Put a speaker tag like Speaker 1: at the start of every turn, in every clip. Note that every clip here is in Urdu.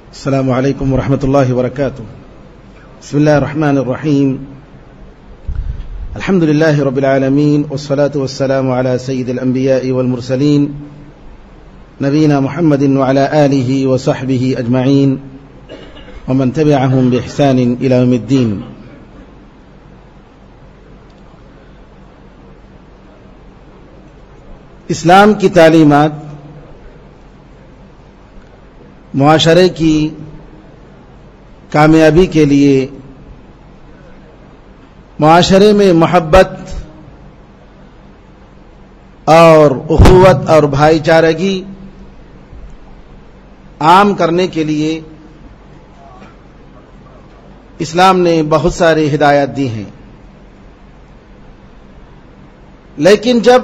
Speaker 1: السلام علیکم ورحمۃ اللہ وبرکاتہ. بسم اللہ الرحمن الرحیم. الحمد للہ رب العالمین والصلاة والسلام على سید الانبیاء والمرسلین نبینا محمد وعلى آلہ وصحبہ اجمعین ومن تبعهم بإحسان الى یوم الدین. اسلام کی تعلیمات معاشرے کی کامیابی کے لیے معاشرے میں محبت اور اخوت اور بھائی چارگی عام کرنے کے لیے اسلام نے بہت ساری ہدایات دی ہیں. لیکن جب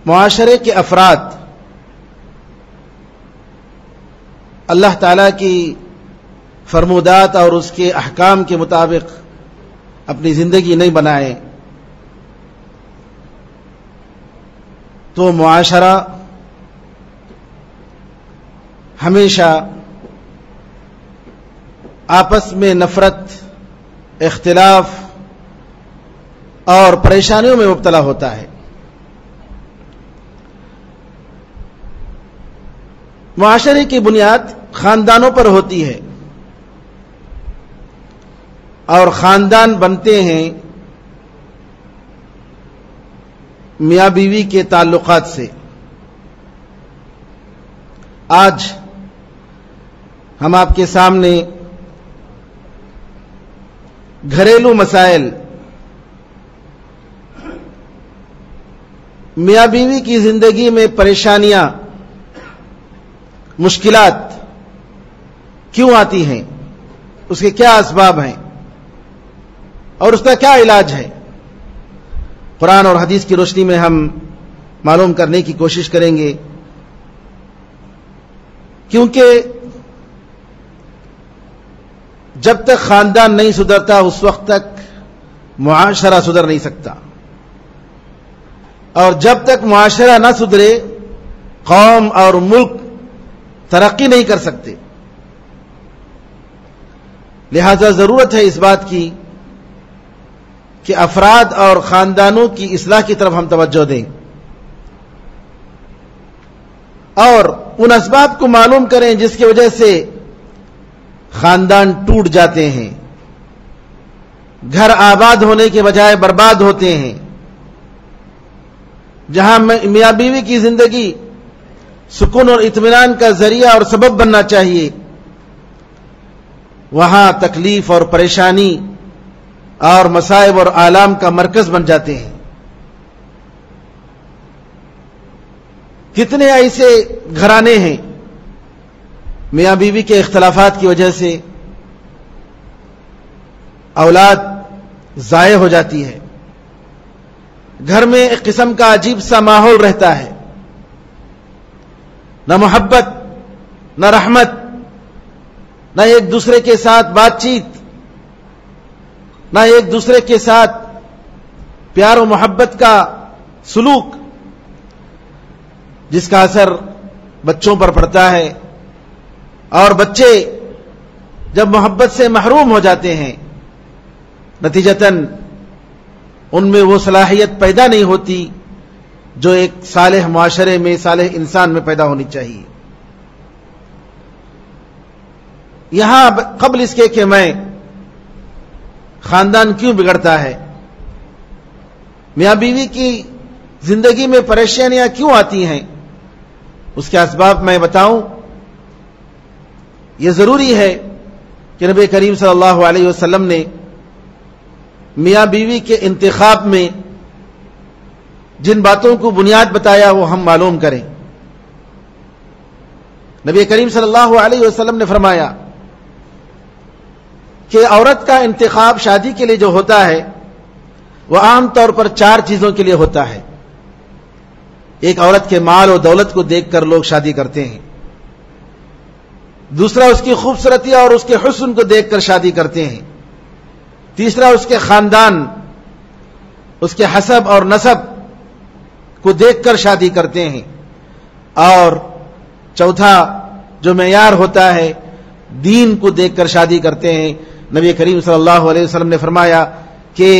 Speaker 1: معاشرے کے افراد اللہ تعالیٰ کی فرمودات اور اس کے احکام کے مطابق اپنی زندگی نہیں بنائے تو معاشرہ ہمیشہ آپس میں نفرت، اختلاف اور پریشانیوں میں مبتلا ہوتا ہے. معاشرے کی بنیاد خاندانوں پر ہوتی ہے اور خاندان بنتے ہیں میاں بیوی کے تعلقات سے. آج ہم آپ کے سامنے گھریلو مسائل، میاں بیوی کی زندگی میں پریشانیاں، مشکلات کیوں آتی ہیں، اس کے کیا اسباب ہیں اور اس کا کیا علاج ہے، قرآن اور حدیث کی روشنی میں ہم معلوم کرنے کی کوشش کریں گے. کیونکہ جب تک خاندان نہیں سدھرتا اس وقت تک معاشرہ سدھر نہیں سکتا، اور جب تک معاشرہ نہ سدھرے قوم اور ملک ترقی نہیں کر سکتے. لہذا ضرورت ہے اس بات کی کہ افراد اور خاندانوں کی اصلاح کی طرف ہم توجہ دیں اور ان اسباب کو معلوم کریں جس کی وجہ سے خاندان ٹوٹ جاتے ہیں، گھر آباد ہونے کے بجائے برباد ہوتے ہیں. جہاں میاں بیوی کی زندگی سکون اور اطمینان کا ذریعہ اور سبب بننا چاہیے، وہاں تکلیف اور پریشانی اور مصائب اور آلام کا مرکز بن جاتے ہیں. کتنے ایسے گھرانے ہیں میاں بیوی کے اختلافات کی وجہ سے اولاد ضائع ہو جاتی ہے، گھر میں ایک قسم کا عجیب سا ماحول رہتا ہے، نہ محبت، نہ رحمت، نہ ایک دوسرے کے ساتھ بات چیت، نہ ایک دوسرے کے ساتھ پیار و محبت کا سلوک، جس کا اثر بچوں پر پڑتا ہے. اور بچے جب محبت سے محروم ہو جاتے ہیں نتیجتاً ان میں وہ صلاحیت پیدا نہیں ہوتی جو ایک صالح معاشرے میں، صالح انسان میں پیدا ہونی چاہیے. یہاں قبل اس کے کہ میں خاندان کیوں بگڑتا ہے، میاں بیوی کی زندگی میں پریشانیاں کیوں آتی ہیں، اس کے اسباب میں بتاؤں. یہ ضروری ہے کہ نبی کریم صلی اللہ علیہ وسلم نے میاں بیوی کے انتخاب میں جن باتوں کو بنیاد بتایا وہ ہم معلوم کریں. نبی کریم صلی اللہ علیہ وسلم نے فرمایا کہ عورت کا انتخاب شادی کے لیے جو ہوتا ہے وہ عام طور پر 4 چیزوں کے لیے ہوتا ہے. ایک عورت کے مال و دولت کو دیکھ کر لوگ شادی کرتے ہیں. دوسرا اس کی خوبصورتی اور اس کے حسن کو دیکھ کر شادی کرتے ہیں. تیسرا اس کے خاندان، اس کے حسب اور نسب کو دیکھ کر شادی کرتے ہیں. اور چوتھا جو معیار ہوتا ہے دین کو دیکھ کر شادی کرتے ہیں. نبی کریم صلی اللہ علیہ وسلم نے فرمایا کہ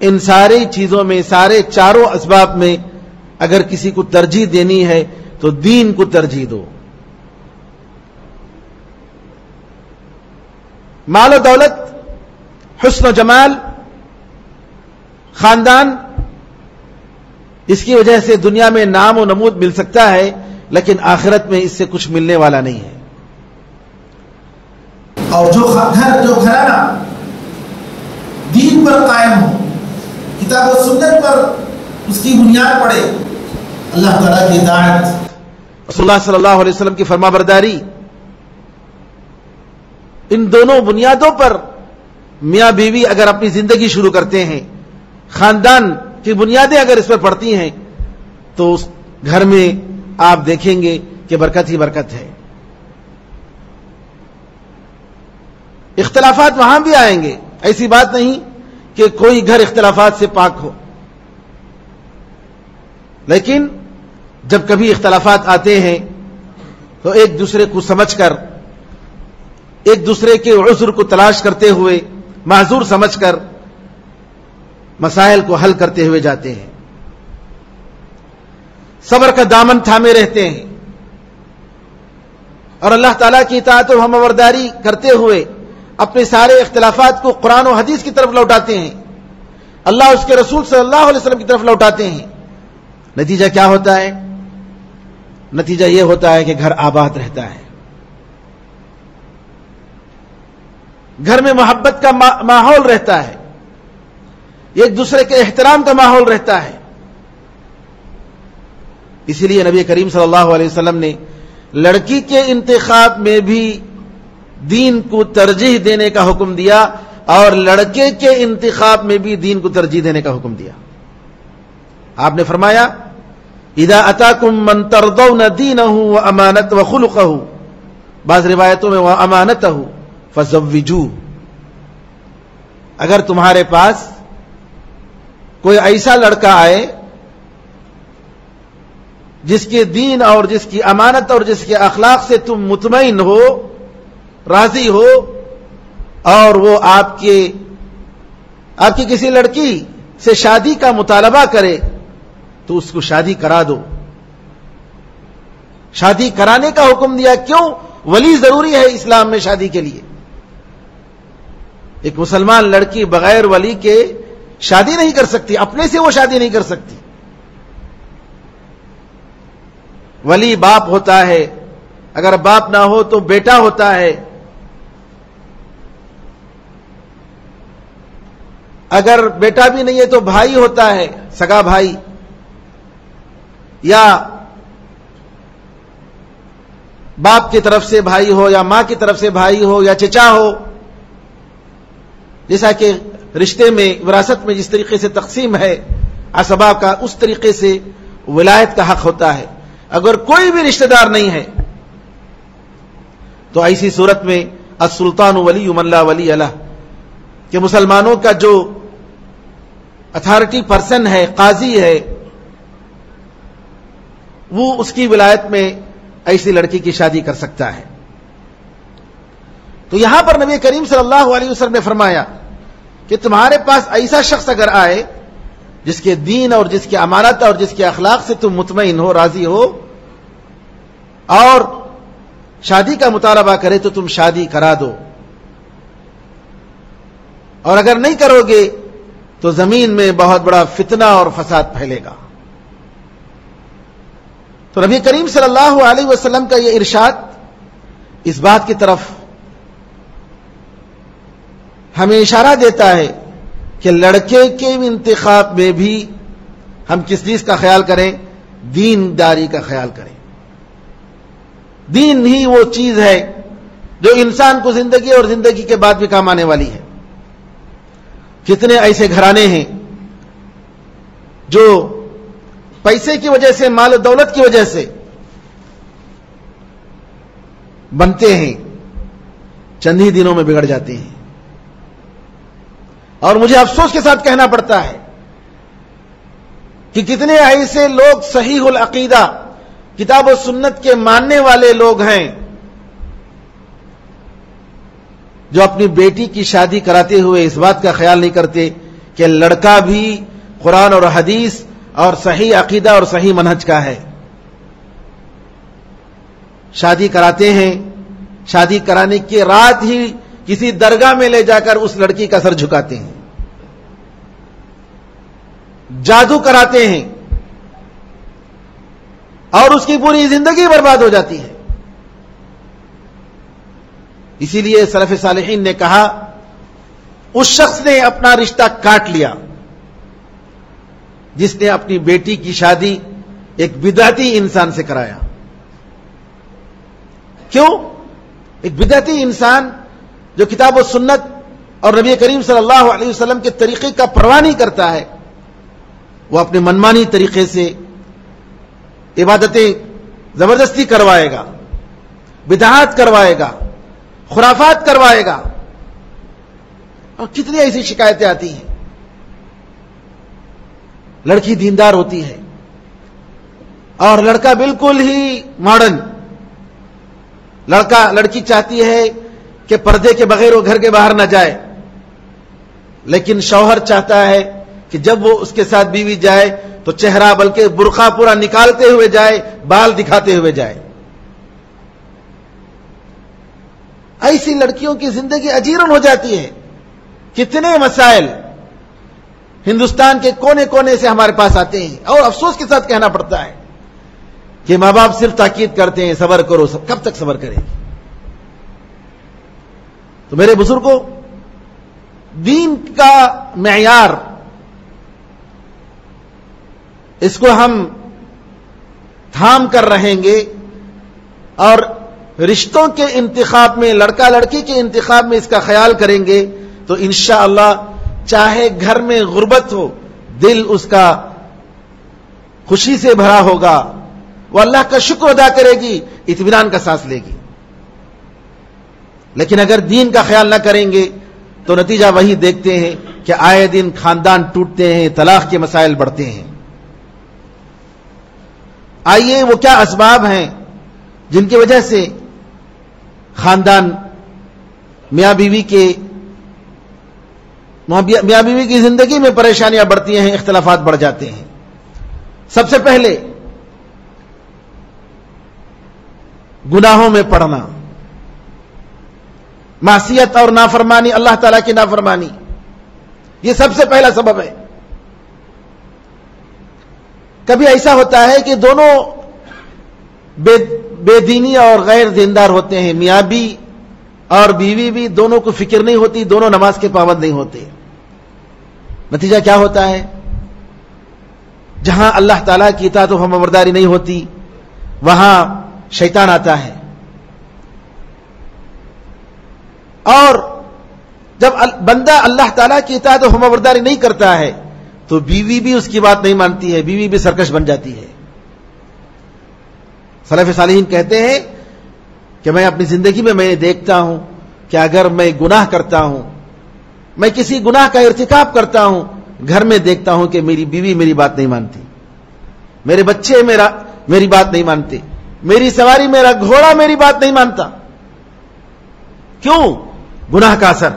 Speaker 1: ان ساری چیزوں میں، سارے چاروں اسباب میں اگر کسی کو ترجیح دینی ہے تو دین کو ترجیح دو. مال و دولت، حسن و جمال، خاندان، اس کی وجہ سے دنیا میں نام و نمود مل سکتا ہے، لیکن آخرت میں اس سے کچھ ملنے والا نہیں ہے.
Speaker 2: اور جو گھرانہ دین پر قائم ہو، کتاب و سنت پر اس کی بنیاد پڑے، اللہ تعالیٰ کی اطاعت،
Speaker 1: رسول اللہ صلی اللہ علیہ وسلم کی فرما برداری، ان دونوں بنیادوں پر میاں بیوی اگر اپنی زندگی شروع کرتے ہیں، خاندان کی بنیادیں اگر اس پر پڑتی ہیں، تو اس گھر میں آپ دیکھیں گے کہ برکت ہی برکت ہے. اختلافات وہاں بھی آئیں گے، ایسی بات نہیں کہ کوئی گھر اختلافات سے پاک ہو، لیکن جب کبھی اختلافات آتے ہیں تو ایک دوسرے کو سمجھ کر، ایک دوسرے کے عذر کو تلاش کرتے ہوئے، معذور سمجھ کر مسائل کو حل کرتے ہوئے جاتے ہیں. صبر کا دامن تھامے رہتے ہیں اور اللہ تعالیٰ کی اطاعت و فرمانبرداری کرتے ہوئے اپنے سارے اختلافات کو قرآن و حدیث کی طرف لوٹاتے ہیں، اللہ اس کے رسول صلی اللہ علیہ وسلم کی طرف لوٹاتے ہیں. نتیجہ کیا ہوتا ہے؟ نتیجہ یہ ہوتا ہے کہ گھر آباد رہتا ہے، گھر میں محبت کا ماحول رہتا ہے، ایک دوسرے کے احترام کا ماحول رہتا ہے. اسی لیے نبی کریم صلی اللہ علیہ وسلم نے لڑکی کے انتخاب میں بھی دین کو ترجیح دینے کا حکم دیا اور لڑکے کے انتخاب میں بھی دین کو ترجیح دینے کا حکم دیا. آپ نے فرمایا اذا اتاکم من ترضون دینہ وامانتہ وخلقہ، بعض روایتوں میں وامانتہ فزوجوہ، اگر تمہارے پاس کوئی ایسا لڑکا آئے جس کے دین اور جس کی امانت اور جس کے اخلاق سے تم مطمئن ہو، راضی ہو، اور وہ آپ کی کسی لڑکی سے شادی کا مطالبہ کرے تو اس کو شادی کرا دو. شادی کرانے کا حکم دیا. کیوں؟ ولی ضروری ہے اسلام میں شادی کے لیے. ایک مسلمان لڑکی بغیر ولی کے شادی نہیں کر سکتی، اپنے سے وہ شادی نہیں کر سکتی. ولی باپ ہوتا ہے، اگر باپ نہ ہو تو بیٹا ہوتا ہے، اگر بیٹا بھی نہیں ہے تو بھائی ہوتا ہے، سگا بھائی، یا باپ کی طرف سے بھائی ہو یا ماں کی طرف سے بھائی ہو یا چچا ہو. جیسا کہ رشتے میں، وراثت میں جس طریقے سے تقسیم ہے اسباب کا، اس طریقے سے ولایت کا حق ہوتا ہے. اگر کوئی بھی رشتہ دار نہیں ہے تو ایسی صورت میں السلطان ولی من لا ولی لہ، کہ مسلمانوں کا جو اتھارٹی پرسن ہے، قاضی ہے، وہ اس کی ولایت میں ایسی لڑکی کی شادی کر سکتا ہے. تو یہاں پر نبی کریم صلی اللہ علیہ وسلم نے فرمایا کہ تمہارے پاس ایسا شخص اگر آئے جس کے دین اور جس کی امانت اور جس کے اخلاق سے تم مطمئن ہو، راضی ہو، اور شادی کا مطالبہ کرے تو تم شادی کرا دو، اور اگر نہیں کرو گے تو زمین میں بہت بڑا فتنہ اور فساد پھیلے گا. تو نبی کریم صلی اللہ علیہ وسلم کا یہ ارشاد اس بات کی طرف ہمیں اشارہ دیتا ہے کہ لڑکے کے انتخاب میں بھی ہم کس چیز کا خیال کریں؟ دینداری کا خیال کریں. دین ہی وہ چیز ہے جو انسان کو زندگی اور زندگی کے بعد بھی کام آنے والی ہے. کتنے ایسے گھرانے ہیں جو پیسے کی وجہ سے، مال و دولت کی وجہ سے بنتے ہیں، چند ہی دنوں میں بگڑ جاتے ہیں. اور مجھے افسوس کے ساتھ کہنا پڑتا ہے کہ کتنے ایسے لوگ صحیح العقیدہ، کتاب و سنت کے ماننے والے لوگ ہیں، جو اپنی بیٹی کی شادی کراتے ہوئے اس بات کا خیال نہیں کرتے کہ لڑکا بھی قرآن اور حدیث اور صحیح عقیدہ اور صحیح منہج کا ہے. شادی کراتے ہیں، شادی کرانے کی رات ہی کسی درگاہ میں لے جا کر اس لڑکی کا سر جھکاتے ہیں، جادو کراتے ہیں اور اس کی پوری زندگی برباد ہو جاتی ہے. اسی لیے سلف صالحین نے کہا اس شخص نے اپنا رشتہ کاٹ لیا جس نے اپنی بیٹی کی شادی ایک بدعتی انسان سے کرایا. کیوں؟ ایک بدعتی انسان جو کتاب و سنت اور نبی کریم صلی اللہ علیہ وسلم کے طریقے کا پرواہ نہیں کرتا ہے، وہ اپنے منمانی طریقے سے عبادتیں زبردستی کروائے گا، بدعات کروائے گا، خرافات کروائے گا. اور کتنی ایسی شکایتیں آتی ہیں. لڑکی دیندار ہوتی ہے اور لڑکا بالکل ہی ماڈرن. لڑکی چاہتی ہے کہ پردے کے بغیر وہ گھر کے باہر نہ جائے، لیکن شوہر چاہتا ہے کہ جب وہ اس کے ساتھ بیوی جائے تو چہرہ بلکہ برقع پورا نکالتے ہوئے جائے، بال دکھاتے ہوئے جائے. ایسی لڑکیوں کی زندگی اجیرن ہو جاتی ہے. کتنے مسائل ہندوستان کے کونے کونے سے ہمارے پاس آتے ہیں اور افسوس کے ساتھ کہنا پڑتا ہے کہ ماں باپ صرف تاکید کرتے ہیں صبر کرو. کب تک صبر کرے گی؟ تو میرے بزرگوں، دین کا معیار اس کو ہم تھام کر رہیں گے اور رشتوں کے انتخاب میں، لڑکا لڑکی کے انتخاب میں اس کا خیال کریں گے تو انشاءاللہ چاہے گھر میں غربت ہو، دل اس کا خوشی سے بھرا ہوگا، وہ اللہ کا شکر ادا کرے گی، اطمینان کا سانس لے گی. لیکن اگر دین کا خیال نہ کریں گے تو نتیجہ وہی دیکھتے ہیں کہ آئے دن خاندان ٹوٹتے ہیں، طلاق کے مسائل بڑھتے ہیں. آئیے وہ کیا اسباب ہیں جن کی وجہ سے خاندان میاں بیوی کی زندگی میں پریشانیاں بڑھتی ہیں، اختلافات بڑھ جاتے ہیں. سب سے پہلے گناہوں میں پڑنا، معصیت اور نافرمانی، اللہ تعالیٰ کی نافرمانی، یہ سب سے پہلا سبب ہے. کبھی ایسا ہوتا ہے کہ دونوں بے دینی اور غیر دیندار ہوتے ہیں، میاں بھی اور بیوی بھی، دونوں کو فکر نہیں ہوتی، دونوں نماز کے پابند نہیں ہوتے. نتیجہ کیا ہوتا ہے؟ جہاں اللہ تعالیٰ کی اطاعت و فرمانبرداری نہیں ہوتی وہاں شیطان آتا ہے. اور جب بندہ اللہ تعالیٰ کی اطاعت و فرمانبرداری نہیں کرتا ہے تو بیوی بھی اس کی بات نہیں مانتی ہے، بیوی بھی سرکش بن جاتی ہے. سلف صالحین کہتے ہیں کہ میں اپنی زندگی میں دیکھتا ہوں کہ اگر میں گناہ کرتا ہوں، میں کسی گناہ کا ارتکاب کرتا ہوں، گھر میں دیکھتا ہوں کہ میری بیوی میری بات نہیں مانتی، میرے بچے میری بات نہیں مانتے، میری سواری میرا گھوڑا میری بات نہیں مانتا. کیوں؟ گناہ کا اثر.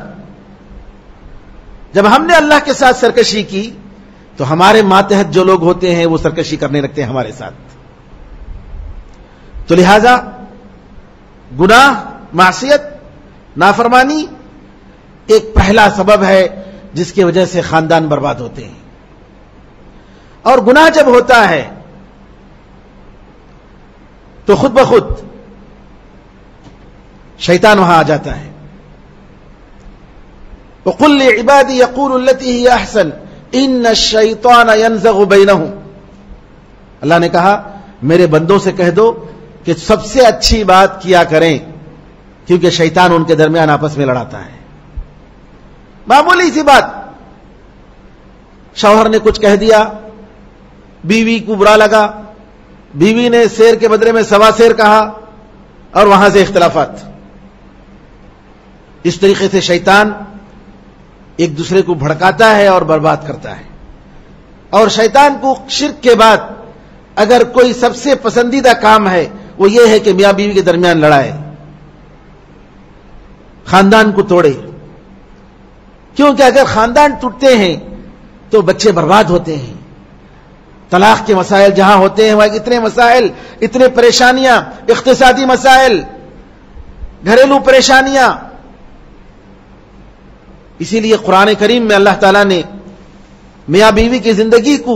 Speaker 1: جب ہم نے اللہ کے ساتھ سرکشی کی تو ہمارے ماتحت جو لوگ ہوتے ہیں وہ سرکشی کرنے لگتے ہیں ہمارے ساتھ. تو لہذا گناہ، معصیت، نافرمانی ایک پہلا سبب ہے جس کی وجہ سے خاندان برباد ہوتے ہیں. اور گناہ جب ہوتا ہے تو خود بخود شیطان وہاں آ جاتا ہے. وَقُلْ لِعِبَادِي يَقُولُ الَّتِي هِيَ أَحْسَنُ إِنَّ الشَّيْطَانَ يَنزَغُ بَيْنَهُمْ. اللہ نے کہا میرے بندوں سے کہہ دو کہ سب سے اچھی بات کیا کریں کیونکہ شیطان ان کے درمیان آپس میں لڑاتا ہے. معمولی سی بات، شوہر نے کچھ کہہ دیا، بیوی کو برا لگا، بیوی نے شیر کے بدلے میں سوا شیر کہا اور وہاں سے اختلافات. اس طریقے سے شیطان ایک دوسرے کو بھڑکاتا ہے اور برباد کرتا ہے. اور شیطان کو شرک کے بعد اگر کوئی سب سے پسندیدہ کام ہے وہ یہ ہے کہ میاں بیوی کے درمیان لڑائے. خاندان کو توڑے. کیونکہ اگر خاندان ٹوٹتے ہیں تو بچے برباد ہوتے ہیں. طلاق کے مسائل جہاں ہوتے ہیں وہاں اتنے مسائل، اتنے پریشانیاں، اقتصادی مسائل، گھریلو پریشانیاں. اسی لیے قرآن کریم میں اللہ تعالیٰ نے میاں بیوی کی زندگی کو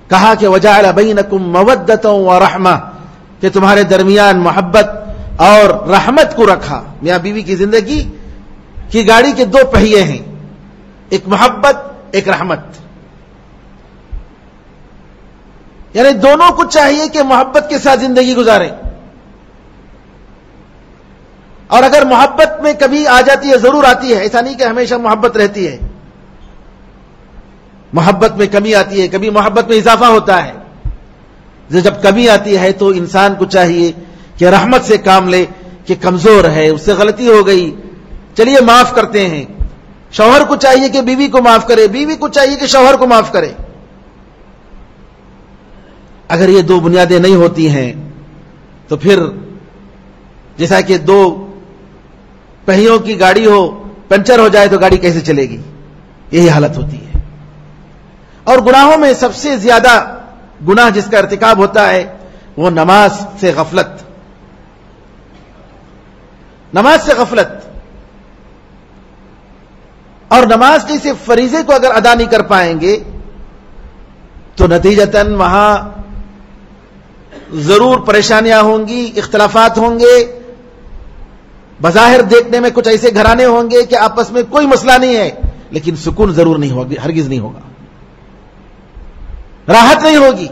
Speaker 1: کہا کہ وَجَعَلَ بَيْنَكُمْ مَوَدَّةً وَرَحْمَةً، کہ تمہارے درمیان محبت اور رحمت کو رکھا. میاں بیوی کی زندگی کی گاڑی کے دو پہیے ہیں، ایک محبت، ایک رحمت. یعنی دونوں کو چاہیے کہ محبت کے ساتھ زندگی گزاریں. اور اگر محبت میں کبھی آ جاتی ہے، ضرور آتی ہے، ایسا نہیں کہ ہمیشہ محبت رہتی ہے. محبت میں کمی آتی ہے، کبھی محبت میں اضافہ ہوتا ہے. جب کمی آتی ہے تو انسان کو چاہیے کہ رحمت سے کام لے کہ کمزور ہے، اس سے غلطی ہو گئی، چلیے معاف کرتے ہیں. شوہر کو چاہیے کہ بیوی کو معاف کرے، بیوی کو چاہیے کہ شوہر کو معاف کرے. اگر یہ دو بنیادیں نہیں ہوتی ہیں تو پھر جیسا کہ دو پہیوں کی گاڑی ہو، پنچر ہو جائے تو گاڑی کیسے چلے گی؟ یہی حالت ہوتی ہے. اور گناہوں میں سب سے زیادہ گناہ جس کا ارتکاب ہوتا ہے وہ نماز سے غفلت. نماز سے غفلت. اور نماز کے اسے فریضے کو اگر ادا نہیں کر پائیں گے تو نتیجتاً وہاں ضرور پریشانیاں ہوں گی، اختلافات ہوں گے. بظاہر دیکھنے میں کچھ ایسے گھرانے ہوں گے کہ آپس میں کوئی مسئلہ نہیں ہے، لیکن سکون ضرور نہیں ہوگی، ہرگز نہیں ہوگا، راحت نہیں ہوگی.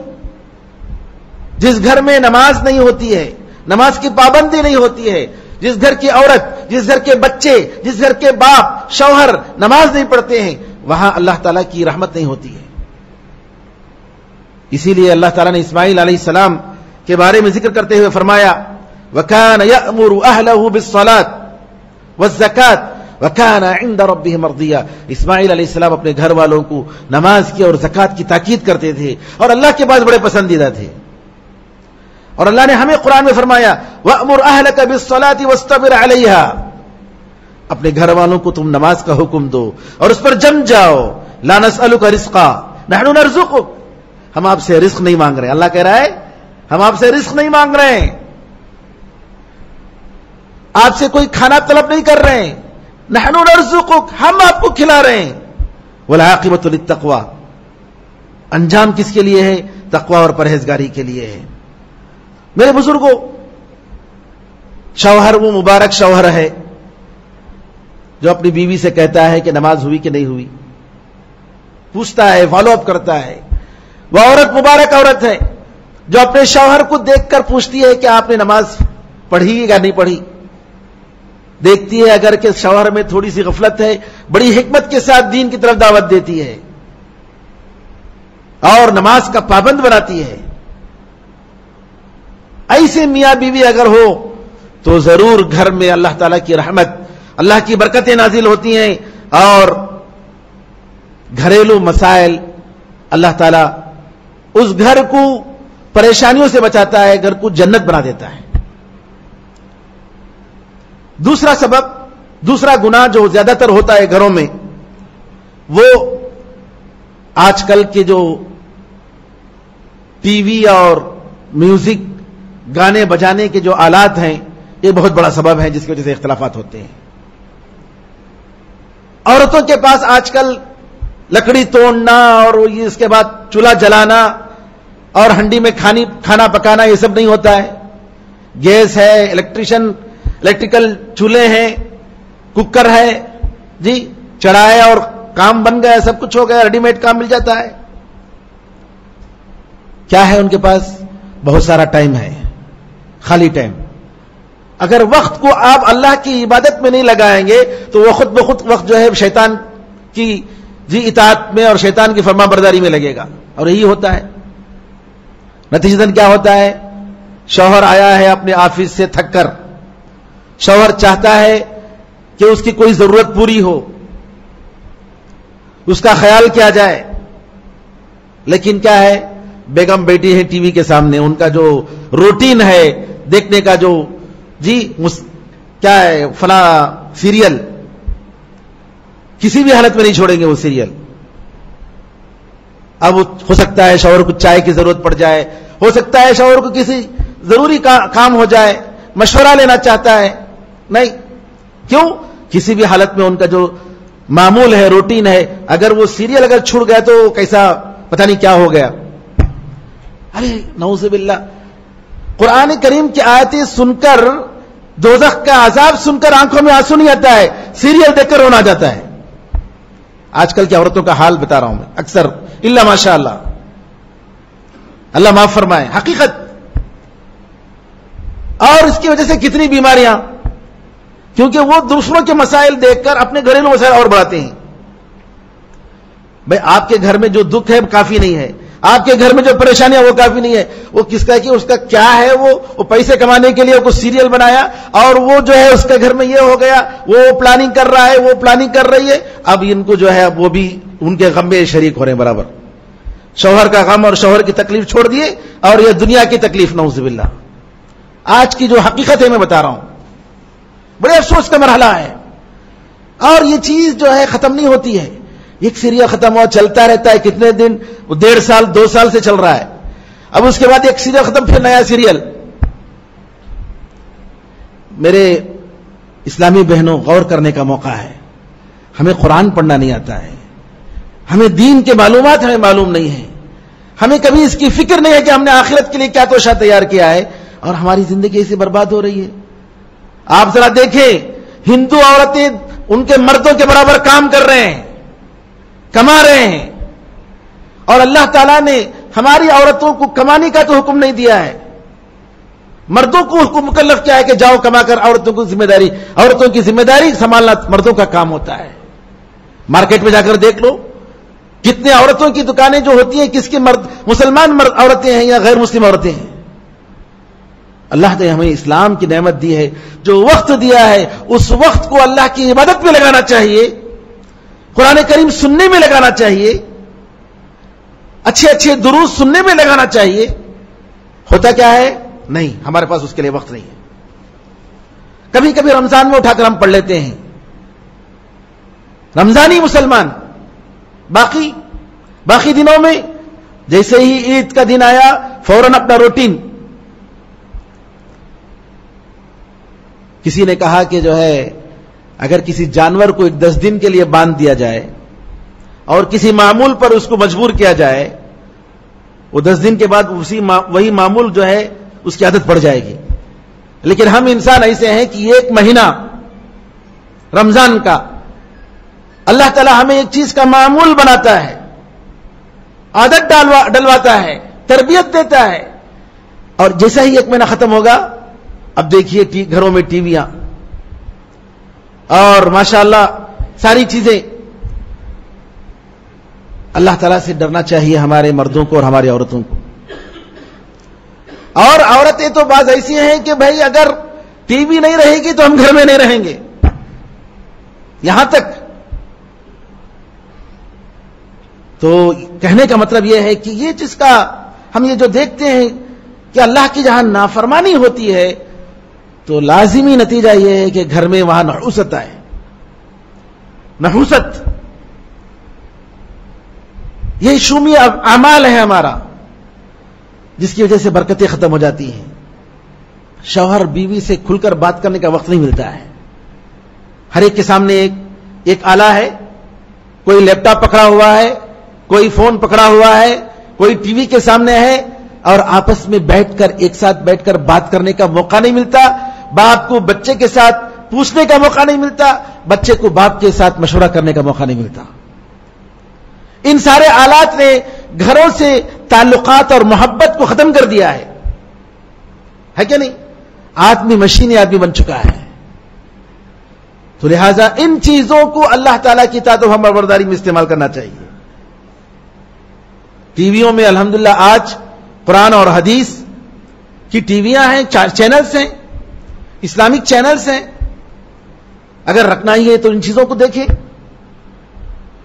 Speaker 1: جس گھر میں نماز نہیں ہوتی ہے، نماز کی پابندی نہیں ہوتی ہے، جس گھر کی عورت، جس گھر کے بچے، جس گھر کے باپ شوہر نماز نہیں پڑھتے ہیں، وہاں اللہ تعالیٰ کی رحمت نہیں ہوتی ہے. اسی لیے اللہ تعالیٰ نے اسماعیل علیہ السلام کے بارے میں ذکر کرتے ہوئے فرمایا وَكَانَ يَأْمُرُ أَهْلَهُ بِالصَّلَاةِ وَالزَّكَاةِ وَكَانَ عِنْدَ رَبِّهِ مَرْضِيًّا. اسماعیل علیہ السلام اپنے گھر والوں کو نماز کی اور زکوٰۃ کی تاکید کرتے تھے اور اللہ کے پاس بڑے پسندیدہ تھے. اور اللہ نے ہمیں قرآن میں فرمایا وَأْمُرْ أَهْلَكَ بِالصَّلَاةِ وَاسْتَبِرْ عَلَيْهَا. اپنے گھر والوں کو تم نماز کا حکم دو اور اس پر جم جاؤ. لَا نَسْأَلُكَ رِزْقًا نَحْنُ نَرْزُقُكَ. ہم آپ سے رزق نہیں مانگ رہے. اللہ کہہ رہا ہے ہم آپ سے رزق نہیں مانگ رہے ہیں، آپ سے کوئی کھانا طلب نہیں کر رہے ہیں. نحن نرزقک، ہم آپ کو کھلا رہے ہیں. والعاقبۃ للتقوی، انجام کس کے لیے ہے؟ تقوی اور پرہیزگاری کے لیے ہے. میرے بزرگوں، شوہر وہ مبارک شوہر ہے جو اپنی بیوی سے کہتا ہے کہ نماز ہوئی کہ نہیں ہوئی، پوچھتا ہے، فالو اپ کرتا ہے. وہ عورت مبارک عورت ہے جو اپنے شوہر کو دیکھ کر پوچھتی ہے کہ آپ نے نماز پڑھی یا نہیں پڑھی. دیکھتی ہے اگر کہ شوہر میں تھوڑی سی غفلت ہے، بڑی حکمت کے ساتھ دین کی طرف دعوت دیتی ہے اور نماز کا پابند بناتی ہے. ایسے میاں بیوی اگر ہو تو ضرور گھر میں اللہ تعالیٰ کی رحمت، اللہ کی برکتیں نازل ہوتی ہیں اور گھریلو مسائل اللہ تعالیٰ اس گھر کو پریشانیوں سے بچاتا ہے، گھر کو جنت بنا دیتا ہے. دوسرا سبب، دوسرا گناہ جو زیادہ تر ہوتا ہے گھروں میں، وہ آج کل کے جو ٹی وی اور میوزک، گانے بجانے کے جو آلات ہیں، یہ بہت بڑا سبب ہے جس کی وجہ سے اختلافات ہوتے ہیں. عورتوں کے پاس آج کل لکڑی توڑنا اور اس کے بعد چولہا جلانا اور ہنڈی میں کھانا پکانا یہ سب نہیں ہوتا ہے. گیس ہے، الیکٹریکل چولہے ہیں، کوکر ہے، جی چڑھائے اور کام بن گیا، سب کچھ ہو گیا، ریڈی میڈ کام مل جاتا ہے. کیا ہے ان کے پاس؟ بہت سارا ٹائم ہے، خالی ٹائم. اگر وقت کو آپ اللہ کی عبادت میں نہیں لگائیں گے تو وہ خود بخود وقت جو ہے شیطان کی اطاعت میں اور شیطان کی فرما برداری میں لگے گا. اور یہی ہوتا ہے. نتیجتاً کیا ہوتا ہے؟ شوہر آیا ہے اپنے آفس سے تھک کر، شوہر چاہتا ہے کہ اس کی کوئی ضرورت پوری ہو، اس کا خیال کیا جائے، لیکن کیا ہے، بیگم بیٹی ہے ٹی وی کے سامنے، ان کا جو روٹین ہے دیکھنے کا، جو کیا ہے فلاں سیریل، کسی بھی حالت میں نہیں چھوڑیں گے وہ سیریل. اب ہو سکتا ہے شوہر کو چائے کی ضرورت پڑ جائے، ہو سکتا ہے شوہر کو کسی ضروری کام ہو جائے، مشورہ لینا چاہتا ہے، نہیں. کیوں؟ کسی بھی حالت میں ان کا جو معمول ہے، روٹین ہے، اگر وہ سیریل اگر چھوڑ گیا تو کیسا پتہ نہیں کیا ہو گیا. ارے نعوذ باللہ، قرآن کریم کی آیتیں سن کر، دوزخ کا عذاب سن کر آنکھوں میں آنسو نہیں آتا ہے، سیریل دیکھ کر رونا جاتا ہے. آج کل کی عورتوں کا حال بتا رہا ہوں میں اکثر، اللہ ماشاء اللہ، اللہ معاف فرمائے، حقیقت. اور اس کی وجہ سے کتنی بیماریاں، کیونکہ وہ دوسروں کے مسائل دیکھ کر اپنے گھریلو مسائل اور بڑھاتے ہیں. بھائی آپ کے گھر میں جو دکھ ہے کافی نہیں ہے، آپ کے گھر میں جو پریشانیاں وہ کافی نہیں ہے، وہ کس کا کہ اس کا کیا ہے، وہ پیسے کمانے کے لیے کچھ سیریل بنایا اور وہ جو ہے اس کے گھر میں یہ ہو گیا، وہ پلاننگ کر رہا ہے، وہ پلاننگ کر رہی ہے. اب ان کو جو ہے اب وہ بھی ان کے غم میں شریک ہو رہے ہیں برابر. شوہر کا غم اور شوہر کی تکلیف چھوڑ دیے اور یہ دنیا کی تکلیف، نعوذ باللہ. آج کی جو حقیقت ہے میں بتا رہا ہوں، بڑے افسوس کا مرحلہ ہے. اور یہ چیز جو ہے ختم نہیں ہوتی ہے. ایک سیریل ختم ہوا چلتا رہتا ہے کتنے دن، 1.5 سال 2 سال سے چل رہا ہے. اب اس کے بعد ایک سیریل ختم، پھر نیا سیریل. میرے اسلامی بہنوں، غور کرنے کا موقع ہے. ہمیں قرآن پڑھنا نہیں آتا ہے، ہمیں دین کے معلومات ہمیں معلوم نہیں ہے، ہمیں کبھی اس کی فکر نہیں ہے کہ ہم نے آخرت کے لیے کیا توشہ تیار کیا ہے، اور ہماری زندگی ایسے برباد ہو رہی ہے. آپ ذرا دیکھیں، ہندو عورتیں ان کے مردوں کے برابر کام کر رہے ہیں، کما رہے ہیں، اور اللہ تعالیٰ نے ہماری عورتوں کو کمانے کا تو حکم نہیں دیا ہے، مردوں کو حکم مکلف کیا ہے کہ جاؤ کما کر. عورتوں کی ذمہ داری سنبھالنا مردوں کا کام ہوتا ہے. مارکیٹ میں جا کر دیکھ لو، کتنے عورتوں کی دکانیں جو ہوتی ہیں کس کے مرد، مسلمان مرد عورتیں ہیں یا غیر مسلم عورتیں ہیں. اللہ نے ہمیں اسلام کی نعمت دی ہے، جو وقت دیا ہے اس وقت کو اللہ کی عبادت میں لگانا چاہیے، قرآن کریم سننے میں لگانا چاہیے، اچھے اچھے دروس سننے میں لگانا چاہیے. ہوتا کیا ہے؟ نہیں، ہمارے پاس اس کے لیے وقت نہیں ہے. کبھی کبھی رمضان میں اٹھا کر ہم پڑھ لیتے ہیں، رمضانی مسلمان. باقی دنوں میں جیسے ہی عید کا دن آیا فوراً اپنا روٹین. کسی نے کہا کہ جو ہے اگر کسی جانور کو 10 دن کے لیے باندھ دیا جائے اور کسی معمول پر اس کو مجبور کیا جائے، وہ 10 دن کے بعد وہی معمول جو ہے اس کی عادت پڑ جائے گی. لیکن ہم انسان ایسے ہیں کہ 1 مہینہ رمضان کا اللہ تعالی ہمیں ایک چیز کا معمول بناتا ہے، عادت ڈلواتا ہے، تربیت دیتا ہے. اور جیسا ہی 1 مہینہ ختم ہوگا، اب دیکھیے گھروں میں ٹی ویاں اور ماشاءاللہ ساری چیزیں. اللہ تعالیٰ سے ڈرنا چاہیے ہمارے مردوں کو اور ہماری عورتوں کو. اور عورتیں تو بعض ایسی ہیں کہ بھائی اگر ٹی وی نہیں رہے گی تو ہم گھر میں نہیں رہیں گے، یہاں تک. تو کہنے کا مطلب یہ ہے کہ یہ جس کا ہم یہ جو دیکھتے ہیں کہ اللہ کی جہاں نافرمانی ہوتی ہے تو لازمی نتیجہ یہ ہے کہ گھر میں وہاں نحوست آئے. نحوست یہ شومی اعمال ہے ہمارا، جس کی وجہ سے برکتیں ختم ہو جاتی ہیں. شوہر بیوی سے کھل کر بات کرنے کا وقت نہیں ملتا ہے. ہر ایک کے سامنے ایک آلہ ہے، کوئی لیپ ٹاپ پکڑا ہوا ہے، کوئی فون پکڑا ہوا ہے، کوئی ٹی وی کے سامنے ہے، اور آپس میں ایک ساتھ بیٹھ کر بات کرنے کا موقع نہیں ملتا. باپ کو بچے کے ساتھ پوچھنے کا موقع نہیں ملتا، بچے کو باپ کے ساتھ مشورہ کرنے کا موقع نہیں ملتا. ان سارے آلات نے گھروں سے تعلقات اور محبت کو ختم کر دیا ہے کہ نہیں؟ آدمی مشین آدمی بن چکا ہے. تو لہذا ان چیزوں کو اللہ تعالیٰ کی اطاعت و فرمانبرداری میں استعمال کرنا چاہیے. ٹی ویوں میں الحمدللہ آج قرآن اور حدیث کی ٹی ویاں ہیں، چینلز ہیں، اسلامک چینلز ہیں. اگر رکھنا ہی ہے تو ان چیزوں کو دیکھیں،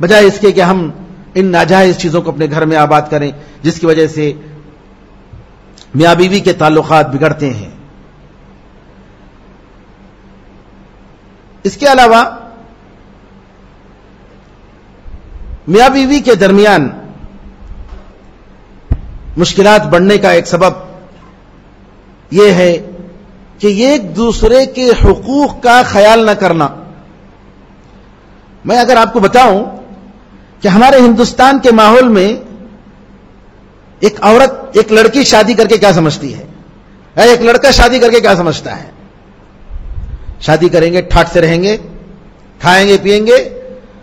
Speaker 1: بجائے اس کے کہ ہم ان ناجائز چیزوں کو اپنے گھر میں آباد کریں، جس کی وجہ سے میاں بیوی کے تعلقات بگڑتے ہیں. اس کے علاوہ میاں بیوی کے درمیان مشکلات بڑھنے کا ایک سبب یہ ہے کہ ایک دوسرے کے حقوق کا خیال نہ کرنا. میں اگر آپ کو بتاؤں کہ ہمارے ہندوستان کے ماحول میں ایک عورت ایک لڑکی شادی کر کے کیا سمجھتی ہے، ایک لڑکا شادی کر کے کیا سمجھتا ہے؟ شادی کریں گے، ٹھاٹ سے رہیں گے، کھائیں گے، پیئیں گے،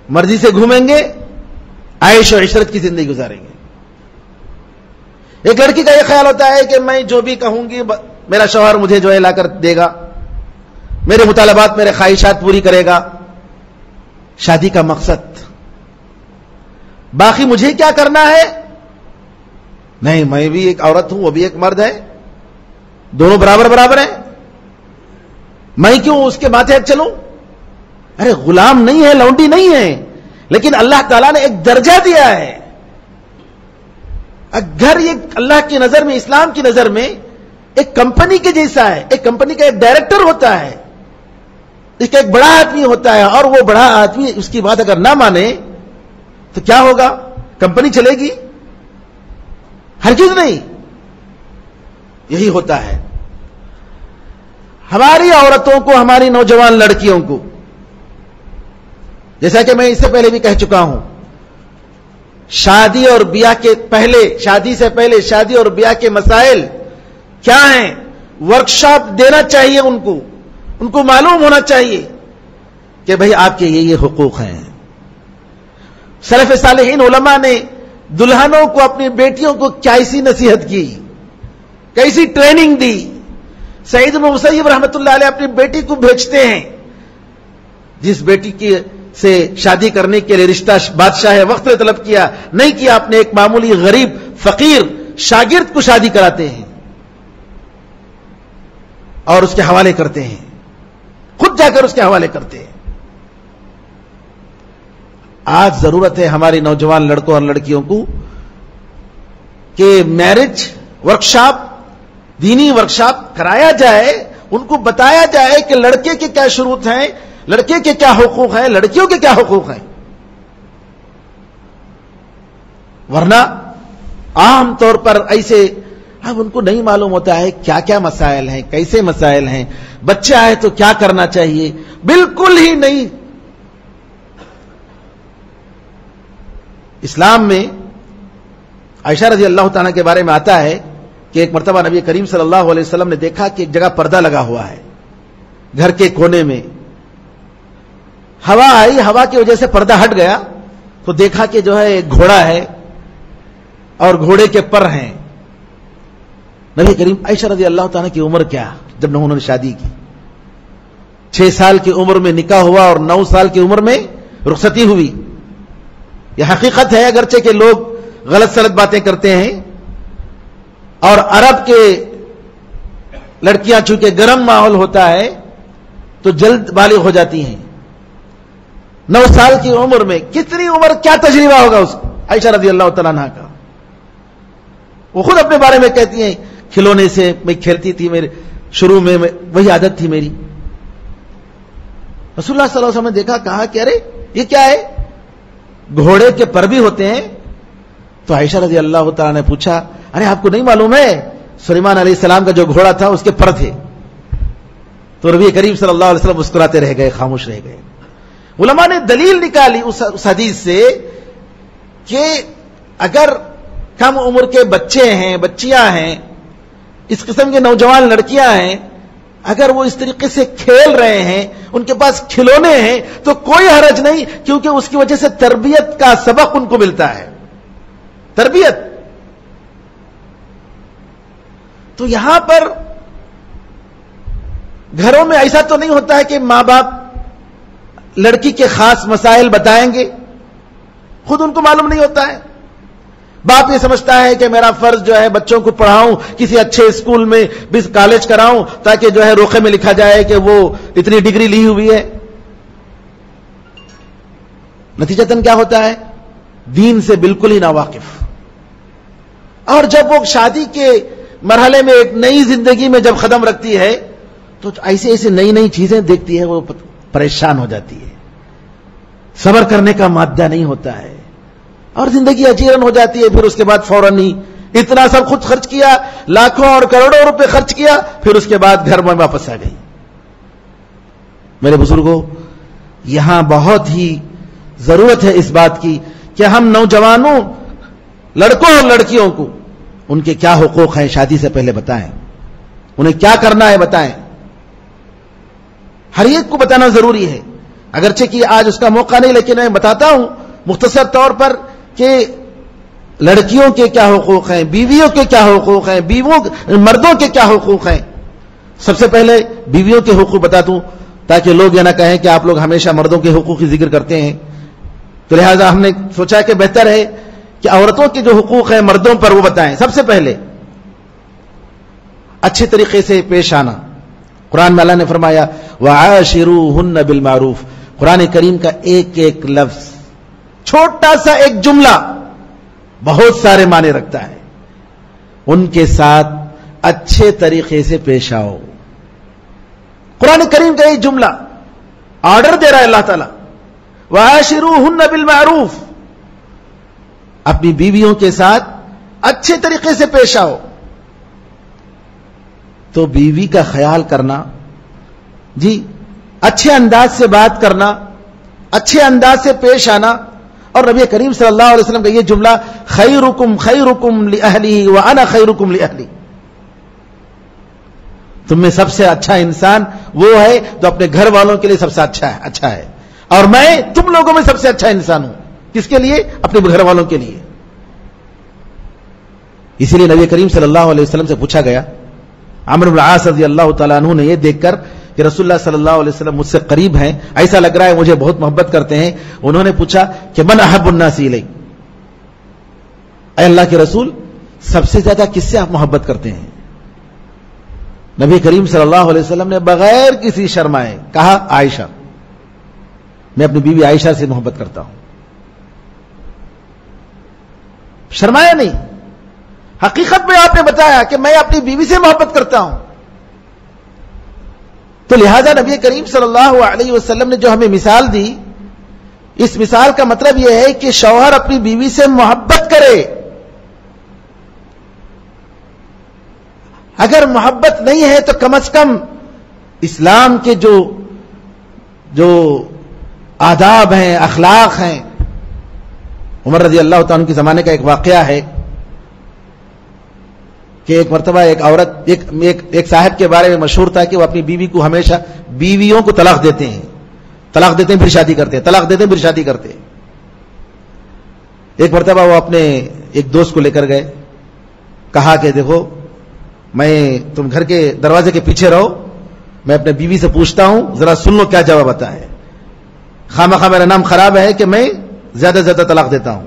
Speaker 1: مرضی سے گھومیں گے، عیش و عشرت کی زندگی گزاریں گے. ایک لڑکی کا یہ خیال ہوتا ہے کہ میں جو بھی کہوں گی میرا شوہر مجھے جو ہے لا کر دے گا، میرے مطالبات میرے خواہشات پوری کرے گا. شادی کا مقصد باقی مجھے کیا کرنا ہے؟ نہیں، میں بھی ایک عورت ہوں، وہ بھی ایک مرد ہے، دونوں برابر برابر ہیں، میں کیوں اس کے ماتھے چلوں؟ ارے غلام نہیں ہے، لونڈی نہیں ہے، لیکن اللہ تعالیٰ نے ایک درجہ دیا ہے. گھر یہ اللہ کی نظر میں، اسلام کی نظر میں ایک کمپنی کے جیسا ہے. ایک کمپنی کا ایک ڈائریکٹر ہوتا ہے، اس کا ایک بڑا آدمی ہوتا ہے، اور وہ بڑا آدمی اس کی بات اگر نہ مانے تو کیا ہوگا؟ کمپنی چلے گی؟ ہرگز نہیں. یہی ہوتا ہے ہماری عورتوں کو، ہماری نوجوان لڑکیوں کو. جیسا کہ میں اس سے پہلے بھی کہہ چکا ہوں، شادی اور بیاہ کے پہلے، شادی سے پہلے شادی اور بیاہ کے مسائل کیا ہیں، ورکشاپ دینا چاہیے. ان کو معلوم ہونا چاہیے کہ بھئی آپ کے یہ حقوق ہیں. سلف صالحین علماء نے دلہنوں کو، اپنی بیٹیوں کو کیسی نصیحت کی، کیسی ٹریننگ دی. سعید بن مسیب رحمۃ اللہ علیہ اپنی بیٹی کو بھیجتے ہیں، جس بیٹی کی سے شادی کرنے کے لیے رشتہ بادشاہ وقت نے طلب کیا، نہیں کیا، آپ نے ایک معمولی غریب فقیر شاگرد کو شادی کراتے ہیں اور اس کے حوالے کرتے ہیں، خود جا کر اس کے حوالے کرتے ہیں. آج ضرورت ہے ہماری نوجوان لڑکوں اور لڑکیوں کو کہ میرج ورکشاپ، دینی ورکشاپ کرایا جائے، ان کو بتایا جائے کہ لڑکے کے کیا شروط ہیں، لڑکے کے کیا حقوق ہیں، لڑکیوں کے کیا حقوق ہیں. ورنہ عام طور پر ایسے اب ان کو نہیں معلوم ہوتا ہے کیا کیا مسائل ہیں، کیسے مسائل ہیں، بچہ ہے تو کیا کرنا چاہیے، بالکل ہی نہیں. اسلام میں عائشہ رضی اللہ تعالیٰ کے بارے میں آتا ہے کہ ایک مرتبہ نبی کریم صلی اللہ علیہ وسلم نے دیکھا کہ ایک جگہ پردہ لگا ہوا ہے گھر کے کونے میں. ہوا آئی، ہوا کی وجہ سے پردہ ہٹ گیا تو دیکھا کہ جو ہے ایک گھوڑا ہے اور گھوڑے کے پر ہیں. نبی کریم، عائشہ رضی اللہ تعالیٰ کی عمر کیا جب انہوں نے شادی کی؟ 6 سال کی عمر میں نکاح ہوا اور 9 سال کی عمر میں رخصتی ہوئی. یہ حقیقت ہے، اگرچہ کہ لوگ غلط سلط باتیں کرتے ہیں، اور عرب کے لڑکیاں چونکہ گرم ماحول ہوتا ہے تو جلد بالغ ہو جاتی ہیں. 9 سال کی عمر میں کتنی عمر، کیا تجربہ ہوگا اس کو. عائشہ رضی اللہ تعالیٰ عنہ کا وہ خود اپنے بارے میں کہتی ہیں، کھلونے سے میں کھیلتی تھی، میرے شروع میں وہی عادت تھی میری. رسول اللہ صلی اللہ علیہ وسلم نے دیکھا، کہا کہ ارے یہ کیا ہے، گھوڑے کے پر بھی ہوتے ہیں. تو عائشہ رضی اللہ تعالیٰ نے پوچھا، ارے آپ کو نہیں معلوم ہے سلیمان علیہ السلام کا جو گھوڑا تھا اس کے پر تھے؟ تو نبی کریم صلی اللہ علیہ وسلم مسکراتے رہ گئے، خاموش رہ گئے. علماء نے دلیل نکالی اس حدیث سے کہ اگر کم عمر کے بچے ہیں، بچیاں ہیں، اس قسم کے نوجوان لڑکیاں ہیں، اگر وہ اس طریقے سے کھیل رہے ہیں، ان کے پاس کھلونے ہیں، تو کوئی حرج نہیں، کیونکہ اس کی وجہ سے تربیت کا سبق ان کو ملتا ہے. تربیت. تو یہاں پر گھروں میں ایسا تو نہیں ہوتا ہے کہ ماں باپ لڑکی کے خاص مسائل بتائیں گے، خود ان کو معلوم نہیں ہوتا ہے. باپ یہ سمجھتا ہے کہ میرا فرض جو ہے بچوں کو پڑھاؤں، کسی اچھے اسکول میں بھی کالج کراؤں تاکہ جو ہے روخے میں لکھا جائے کہ وہ اتنی ڈگری لی ہوئی ہے. نتیجتاً کیا ہوتا ہے، دین سے بالکل ہی ناواقف. اور جب وہ شادی کے مرحلے میں ایک نئی زندگی میں جب قدم رکھتی ہے تو ایسے ایسے نئی نئی چیزیں دیکھتی ہے، وہ پریشان ہو جاتی ہے، صبر کرنے کا مادہ نہیں ہوتا ہے، اور زندگی اجیرن ہو جاتی ہے. پھر اس کے بعد فوراً ہی اتنا سب خود خرچ کیا، لاکھوں اور کروڑوں روپے خرچ کیا، پھر اس کے بعد گھر میں واپس آ گئی. میرے بزرگوں، یہاں بہت ہی ضرورت ہے اس بات کی کہ ہم نوجوانوں، لڑکوں اور لڑکیوں کو ان کے کیا حقوق ہیں شادی سے پہلے بتائیں، انہیں کیا کرنا ہے بتائیں. ہر ایک کو بتانا ضروری ہے، اگرچہ کہ آج اس کا موقع نہیں، لیکن میں بتاتا ہوں مختصر طور پر کہ لڑکیوں کے کیا حقوق ہیں، بیویوں کے کیا حقوق ہیں، مردوں کے کیا حقوق ہیں. سب سے پہلے بیویوں کے حقوق بتا دوں تاکہ لوگ یہ نہ کہیں کہ آپ لوگ ہمیشہ مردوں کے حقوق کی ذکر کرتے ہیں. تو لہذا ہم نے سوچا کہ بہتر ہے کہ عورتوں کے جو حقوق ہیں مردوں پر وہ بتائیں. سب سے پہلے اچھے طریقے سے پیش آنا. قرآن میں اللہ نے فرمایا وَعَاشِرُوهُنَّ بِالْمَعْرُوفِ. قرآن کریم کا ایک ایک لفظ، چھوٹا سا ایک جملہ بہت سارے معنی رکھتا ہے. ان کے ساتھ اچھے طریقے سے پیش آؤ. قرآن کریم کا ایک جملہ آرڈر دے رہا ہے اللہ تعالیٰ، وَعَاشِرُوهُنَّ بِالْمَعْرُوفِ. اپنی بیویوں کے ساتھ اچھے طریقے سے پیش آؤ. تو بیوی کا خیال کرنا، جی اچھے انداز سے بات کرنا، اچھے انداز سے پیش آنا. اور نبی کریم صلی اللہ علیہ وسلم کا یہ جملہ خیرکم خیرکم لأہلہ وانا خیرکم لأہلی. تم میں سب سے اچھا انسان وہ ہے جو اپنے گھر والوں کے لیے سب سے اچھا ہے، اور میں تم لوگوں میں سب سے اچھا انسان ہوں. کس کے لیے؟ اپنے گھر والوں کے لیے. اسی لیے نبی کریم صلی اللہ علیہ وسلم سے پوچھا گیا، عمرو بن العاص رضی اللہ تعالیٰ عنہ نے یہ دیکھ کر کہ رسول اللہ صلی اللہ علیہ وسلم مجھ سے قریب ہیں، ایسا لگ رہا ہے مجھے بہت محبت کرتے ہیں، انہوں نے پوچھا کہ من احب الناس الی، اے اللہ کے رسول سب سے زیادہ کس سے آپ محبت کرتے ہیں؟ نبی کریم صلی اللہ علیہ وسلم نے بغیر کسی شرمائے کہا عائشہ، میں اپنی بیوی عائشہ سے محبت کرتا ہوں. شرمایا نہیں، حقیقت میں آپ نے بتایا کہ میں اپنی بیوی سے محبت کرتا ہوں. تو لہذا نبی کریم صلی اللہ علیہ وسلم نے جو ہمیں مثال دی، اس مثال کا مطلب یہ ہے کہ شوہر اپنی بیوی سے محبت کرے. اگر محبت نہیں ہے تو کم از کم اسلام کے جو آداب ہیں، اخلاق ہیں. عمر رضی اللہ تعالیٰ عنہ کے زمانے کا ایک واقعہ ہے کہ ایک مرتبہ ایک عورت ایک صاحب کے بارے میں مشہور تھا کہ وہ اپنی بیوی کو ہمیشہ بیویوں کو طلاق دیتے ہیں پھر شادی کرتے ہیں، طلاق دیتے ہیں پھر شادی کرتے ہیں. ایک مرتبہ وہ اپنے ایک دوست کو لے کر گئے، کہا کہ دیکھو تم گھر کے دروازے کے پیچھے رہو، میں اپنے بیوی سے پوچھتا ہوں، ذرا سن لو کیا جواب آتا ہے. خامخواہ میرا نام خراب ہے کہ میں زیادہ سے زیادہ طلاق دیتا ہوں.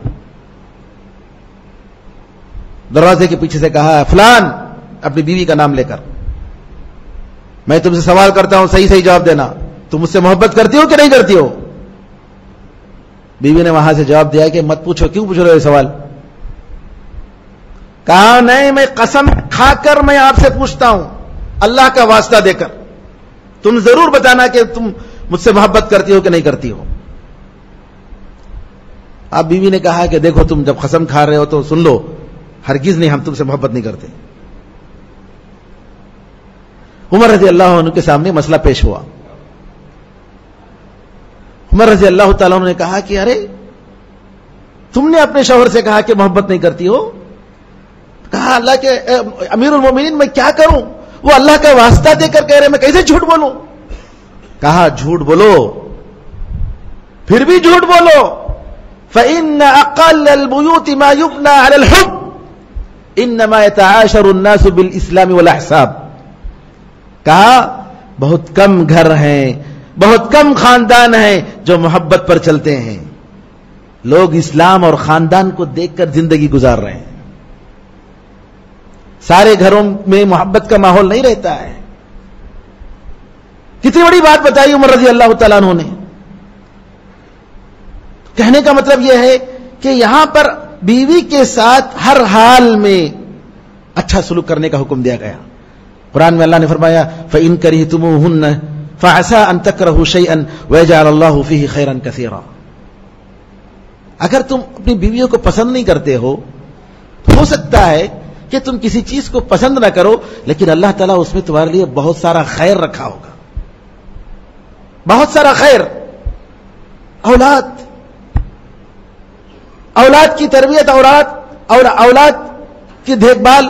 Speaker 1: دروازے کے پیچھے سے کہا فلان، اپنی بیوی کا نام لے کر، میں تم سے سوال کرتا ہوں، صحیح جواب دینا، تم مجھ سے محبت کرتی ہو کہ نہیں کرتی ہو؟ بیوی نے وہاں سے جواب دیا کہ مت پوچھو، کیوں پوچھ رہے ہو یہ سوال؟ کہا نہیں، میں قسم کھا کر میں آپ سے پوچھتا ہوں، اللہ کا واسطہ دے کر، تم ضرور بتانا کہ تم مجھ سے محبت کرتی ہو کہ نہیں کرتی ہو. اب بیوی نے کہا کہ دیکھو تم جب قسم کھا رہے ہو تو سن لو، ہرگز نہیں، ہم تم سے محبت نہیں کرتے. عمر رضی اللہ عنہ کے سامنے مسئلہ پیش ہوا. عمر رضی اللہ تعالیٰ عنہ نے کہا کہ ارے تم نے اپنے شوہر سے کہا کہ محبت نہیں کرتی ہو. کہا اللہ کے امیر المومنین میں کیا کروں، وہ اللہ کا واسطہ دے کر کہہ رہے، میں کیسے جھوٹ بولوں؟ کہا جھوٹ بولو، پھر بھی جھوٹ بولو. فَإِنَّ أَقَلَّ الْبُيُوتِ مَا يُبْنَى عَلَى الْحُبِّ إِنَّمَا يَتَعَاشَرُ النَّاسُ بِالْإِسْلَامِ وَالْأَحْسَابِ. کہا بہت کم گھر ہیں، بہت کم خاندان ہیں جو محبت پر چلتے ہیں. لوگ اسلام اور خاندان کو دیکھ کر زندگی گزار رہے ہیں. سارے گھروں میں محبت کا ماحول نہیں رہتا ہے. کتنی بڑی بات بتائی عمر رضی اللہ تعالیٰ عنہ نے. کہنے کا مطلب یہ ہے کہ یہاں پر بیوی کے ساتھ ہر حال میں اچھا سلوک کرنے کا حکم دیا گیا. قرآن میں اللہ نے فرمایا فَإِن كَرِهْتُمُوهُنَّ فعسى ان تكرهوا شيئا ويجعل الله فيه خيرا كثيرا. اگر تم اپنی بیویوں کو پسند نہیں کرتے ہو تو ہو سکتا ہے کہ تم کسی چیز کو پسند نہ کرو لیکن اللہ تعالیٰ اس میں تمہارے لیے بہت سارا خیر رکھا ہوگا, بہت سارا خیر. اولاد کی تربیت, اولاد کی دیکھ بھال,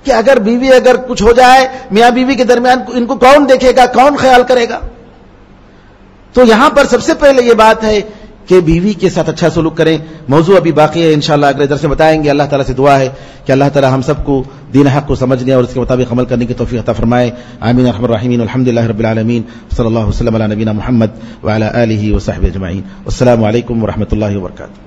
Speaker 1: کہ اگر بیوی اگر کچھ ہو جائے میاں بیوی کے درمیان ان کو کون دیکھے گا, کون خیال کرے گا. تو یہاں پر سب سے پہلے یہ بات ہے کہ بیوی کے ساتھ اچھا سلوک کریں. موضوع ابھی باقی ہے, انشاءاللہ اگلے درس میں بتائیں گے. اللہ تعالیٰ سے دعا ہے کہ اللہ تعالیٰ ہم سب کو دین حق کو سمجھنے اور اس کے مطابق عمل کرنے کی توفیق عطا فرمائے. آمین ارحم الراحمین. الحمدللہ رب العالمین. صلی اللہ وسلم علی نبینا محمد وعلی آلہ وصحبہ اجمعین. السلام علیکم ورحمۃ اللہ وبرکاتہ.